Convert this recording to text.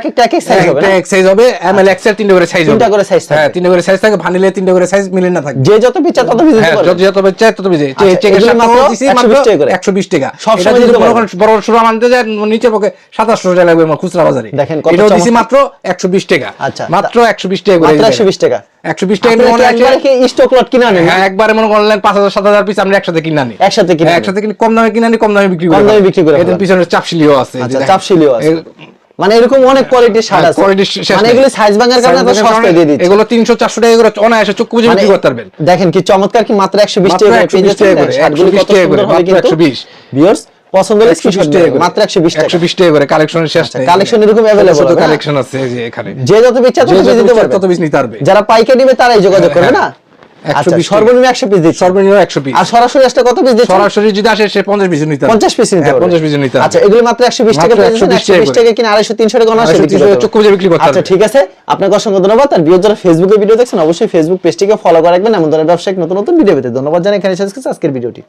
এক সাইজ হবে, এক সাইজ হবে। এমএল এক্সেল তিনটা করে সাইজ হবে, তিনটা করে সাইজ থাকে। হ্যাঁ তিনটা করে সাইজ থাকে, ভানিলে তিনটা করে সাইজ মিলে না থাকে, যে যত পিস তত পিস দিতে হ্যাঁ পারবে। যত পিস তত পিস। চেকের সাথে মাত্র 120 টাকা করে, 120 টাকা। সব সময় যদি দিতে পারবে। বড় সুরা আনতে যায় নিচে পকে 2700 টাকা লাগবে আমার খুচরা বাজারে। দেখেন কত এটাও দিছি চমৎকার। মাত্র 120 টাকা, আচ্ছা, মাত্র 120 টাকা করে, মাত্র 120 টাকা। 120 টাকা আপনি মনে একবারে কি স্টক লট কিনে আনেন? হ্যাঁ একবারে মনে অনলাইন 5000 7000 পিস আমরা একসাথে কিনে আনি, একসাথে কিনে, একসাথে কিনে কম দামে কিনে আনি, কম দামে বিক্রি কম দামে বিক্রি করে। এদের পিছনে চাপশিলিও আছে। আচ্ছা, চাপশিলিও আছে। মানে এরকম অনেক কোয়ালিটির শার্ট আছে, মানে এগুলো সাইজ ভাঙার কারণে এত সস্তায় দিয়ে দিচ্ছে। এগুলো 300 400 টাকা করে অনায়াসে চক্ষু বুঝে বিক্রি করতে পারবেন। দেখেন কি চমৎকার, কি মাত্র 120 টাকা করে পেয়ে যাচ্ছে শার্টগুলো, কত সুন্দর হবে কিন্তু। 120 ভিউয়ার্স পছন্দ হলে স্ক্রিনশট দিন, মাত্র 120 টাকা। 120 টাকা করে কালেকশনের শেষ নেই, কালেকশন এরকম अवेलेबल আছে, কালেকশন আছে এই যে এখানে, যে যত পিস চায় তত পিস দিতে পারবে, তত পিস নিতে পারবে। যারা পাইকারি নেবে তারাই যোগাযোগ করবে না। আচ্ছা, সর্বনিম্ন 100 পিস দিচ্ছে, সর্বনিম্ন 100 পিস। আর সরাসরি আসলে কত পিস দিচ্ছে? সরাসরি যদি আসে সে 50 পিস নিতে পারবে, 50 পিস নিতে পারবে, 50 পিস নিতে পারবে। আচ্ছা, এগুলো মাত্র 120 টাকা পেয়ে যাচ্ছেন। 120 টাকা কিনা 250 300 টাকা অনায়াসে বিক্রি করতে চক্ষু বুঝে বিক্রি করতে পারবে। আচ্ছা ঠিক আছে, আপনাকে অসংখ্য ধন্যবাদ। আর ভিউয়ার যারা ফেসবুকে ভিডিও দেখছেন অবশ্যই ফেসবুক পেজটিকে ফলো করে রাখবেন, এমন ধরনের ব্যবসায়িক নতুন নতুন ভিডিও পেতে। ধন্যবাদ জানাই, এখানে শেষ করছি আজকের ভিডিওটি।